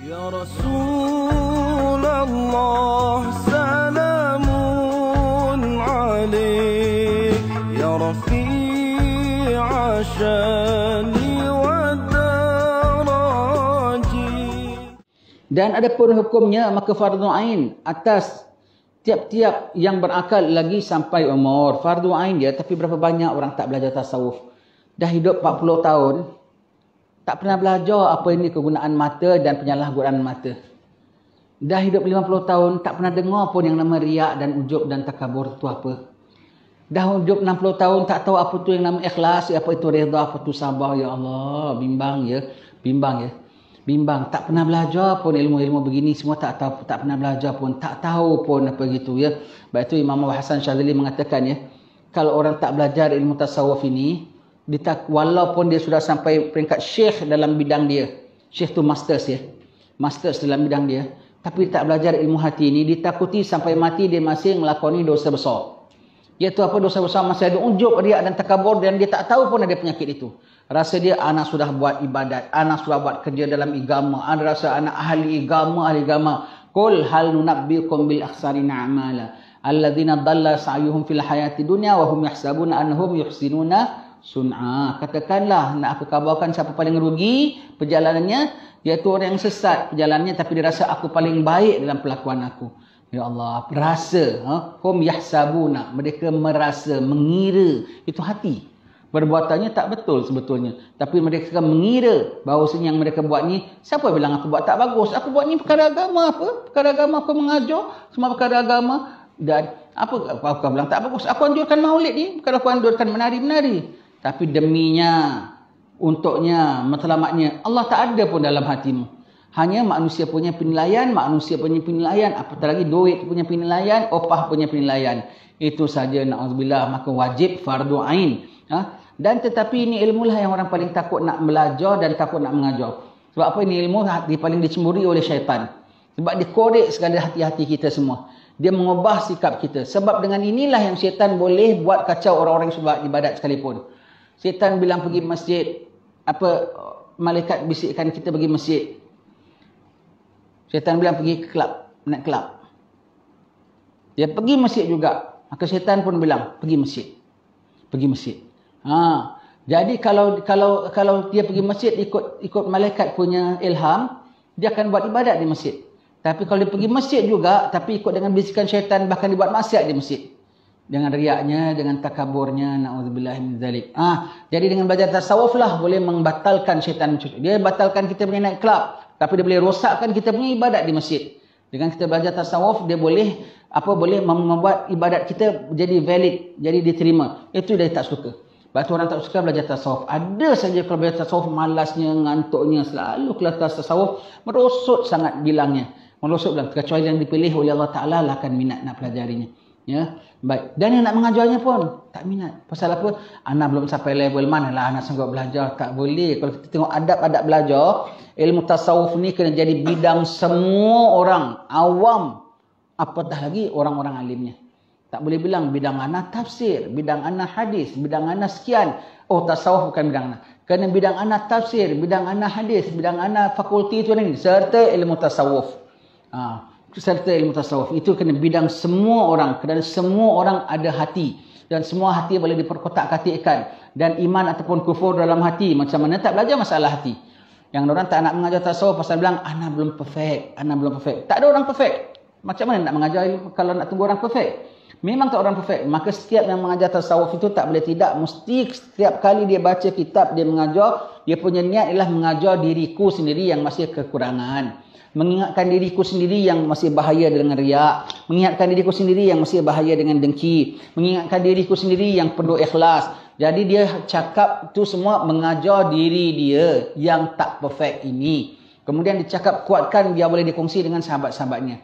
Ya Rasulullah salamun alaik ya Rafi'a syani wa daraji. Dan adapun hukumnya maka fardu ain atas tiap-tiap yang berakal lagi sampai umur. Fardu ain dia, tapi berapa banyak orang tak belajar tasawuf. Dah hidup 40 tahun tak pernah belajar apa ini kegunaan mata dan penyalahgunaan mata. Dah hidup 50 tahun, tak pernah dengar pun yang nama riak dan ujub dan takabur itu apa. Dah hidup 60 tahun, tak tahu apa tu yang nama ikhlas, apa itu redha, apa itu sabar. Ya Allah, bimbang ya. Bimbang ya. Bimbang. Tak pernah belajar pun ilmu-ilmu begini, semua tak tahu, tak pernah belajar pun, tak tahu pun apa gitu ya. Sebab itu Imam Hasan Syadzili mengatakan ya, kalau orang tak belajar ilmu tasawuf ini, walaupun dia sudah sampai peringkat syekh dalam bidang dia, syekh tu masters ya, masters dalam bidang dia, tapi tak belajar ilmu hati ini, ditakuti sampai mati dia masih melakoni dosa besar. Iaitu apa dosa besar? Masih ada ujub, riak dan takabur, dan dia tak tahu pun ada penyakit itu. Rasa dia anak sudah buat ibadat, anak sudah buat kerja dalam agama, ada rasa anak ahli agama. Qul hal nunabbiukum bil akhsarina a'mala alladzina dhalla sa'yuhum fil hayati dunya wa hum yahsabuna annahum yuhsinuna sun'a. Katakanlah, nak aku kabarkan siapa paling rugi perjalanannya, iaitu orang yang sesat perjalanannya tapi dia rasa aku paling baik dalam pelakuan aku. Ya Allah, rasa, hum yahsabuna, mereka merasa, mengira, itu hati. Perbuatannya tak betul sebetulnya, tapi mereka mengira bahawasanya yang mereka buat ni, siapa bilang aku buat tak bagus? Aku buat ni perkara agama apa? Perkara agama aku mengajar, semua perkara agama. Dan apa aku bilang tak bagus? Aku anjurkan maulid ni, bukan aku anjurkan menari-menari. Tapi deminya, untuknya, matlamatnya, Allah tak ada pun dalam hatimu. Hanya manusia punya penilaian, apatah lagi duit punya penilaian, opah punya penilaian. Itu saja, na'udzubillah, maka wajib fardu ain. Dan tetapi ini ilmu lah yang orang paling takut nak belajar dan takut nak mengajar. Sebab apa? Ini ilmu paling dicemburi oleh syaitan. Sebab dia korek segala hati-hati kita semua. Dia mengubah sikap kita. Sebab dengan inilah yang syaitan boleh buat kacau orang-orang yang sudah ibadat sekalipun. Syaitan bilang pergi masjid, malaikat bisikkan kita pergi masjid. Syaitan bilang pergi ke kelab, naik kelab. Dia pergi masjid juga. Maka syaitan pun bilang pergi masjid. Pergi masjid. Jadi kalau dia pergi masjid ikut malaikat punya ilham, dia akan buat ibadat di masjid. Tapi kalau dia pergi masjid juga, tapi ikut dengan bisikan syaitan, bahkan dibuat maksiat di masjid. Dengan riaknya, dengan takaburnya, na'udzubillah min zalik. Jadi dengan belajar tasawuf lah boleh membatalkan syaitan. Dia batalkan kita punya naik kelab, tapi dia boleh rosakkan kita punya ibadat di masjid. Dengan kita belajar tasawuf, dia boleh membuat ibadat kita jadi valid, jadi diterima. Itu dia tak suka. Sebab tu orang tak suka belajar tasawuf. Ada saja kalau belajar tasawuf, malasnya, ngantuknya, selalu kelas tasawuf merosot sangat bilangnya. Merosot bilang, kecuali yang dipilih oleh Allah Ta'ala lah akan minat nak pelajarinya. Ya, baik. Dan yang nak mengajarnya pun tak minat. Pasal apa? Anak belum sampai level mana lah anak sanggup belajar. Tak boleh. Kalau kita tengok adab-adab belajar, ilmu tasawuf ni kena jadi bidang semua orang. Awam. Apatah lagi orang-orang alimnya. Tak boleh bilang bidang anak tafsir, bidang anak hadis, bidang anak sekian. Oh, tasawuf bukan bidang anak. Kerana bidang anak tafsir, bidang anak hadis, bidang anak fakulti itu ni, serta ilmu tasawuf. Serta ilmu tasawuf. Itu kena bidang semua orang. Kerana semua orang ada hati. Dan semua hati boleh diperkotak-katikkan. Dan iman ataupun kufur dalam hati. Macam mana tak belajar masalah hati. Yang orang tak nak mengajar tasawuf pasal bilang, anak belum perfect. Anak belum perfect. Tak ada orang perfect. Macam mana nak mengajar kalau nak tunggu orang perfect? Memang tak orang perfect. Maka setiap yang mengajar tasawuf itu tak boleh tidak. Mesti setiap kali dia baca kitab, dia mengajar, dia punya niat ialah mengajar diriku sendiri yang masih kekurangan. Mengingatkan diriku sendiri yang masih bahaya dengan riak. Mengingatkan diriku sendiri yang masih bahaya dengan dengki. Mengingatkan diriku sendiri yang perlu ikhlas. Jadi dia cakap tu semua mengajar diri dia yang tak perfect ini. Kemudian dia cakap kuatkan dia boleh dikongsi dengan sahabat-sahabatnya.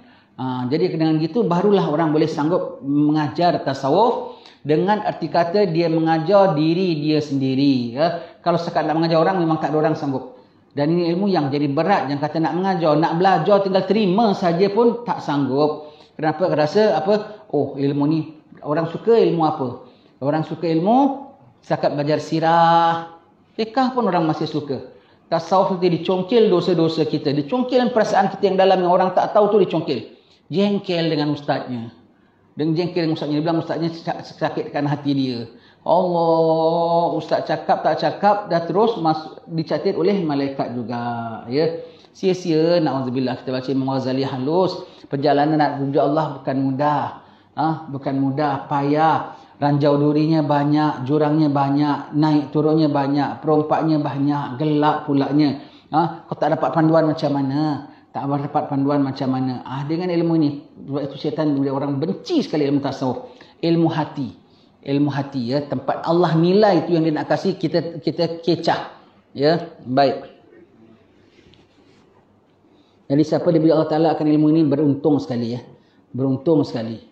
Jadi dengan gitu barulah orang boleh sanggup mengajar tasawuf dengan arti kata dia mengajar diri dia sendiri. Kalau sekat nak mengajar orang memang tak ada orang sanggup. Dan ini ilmu yang jadi berat. Yang kata nak mengajar, nak belajar tinggal terima saja pun tak sanggup. Kenapa? Rasa apa? Oh, ilmu ni orang suka ilmu apa? Orang suka ilmu sekat belajar sirah, fikah pun orang masih suka. Tasawuf itu dicongkil dosa-dosa kita. Dicongkil perasaan kita yang dalam yang orang tak tahu tu dicongkil. Jengkel dengan ustaznya. Dan jengkel dengan ustaznya. Dia bilang ustaznya sakitkan hati dia. Allah, ustaz cakap tak cakap dah terus dicatat oleh malaikat juga. Ya. Sia-sia, na'udzubillah, kita baca Imam Ghazali halus. Perjalanan nak menuju Allah bukan mudah. Bukan mudah, payah. Ranjau durinya banyak, jurangnya banyak, naik turunnya banyak, perompaknya banyak, gelap pulaknya. Kau tak dapat panduan macam mana? Tak dapat panduan macam mana? Dengan ilmu ini, sebab itu syaitan orang benci sekali ilmu tasawuf. Ilmu hati. Ilmu hati, ya, tempat Allah nilai itu yang dia nak kasih, kita kecah. Ya, baik. Jadi siapa diberi Allah Ta'ala akan ilmu ini beruntung sekali, ya. Beruntung sekali.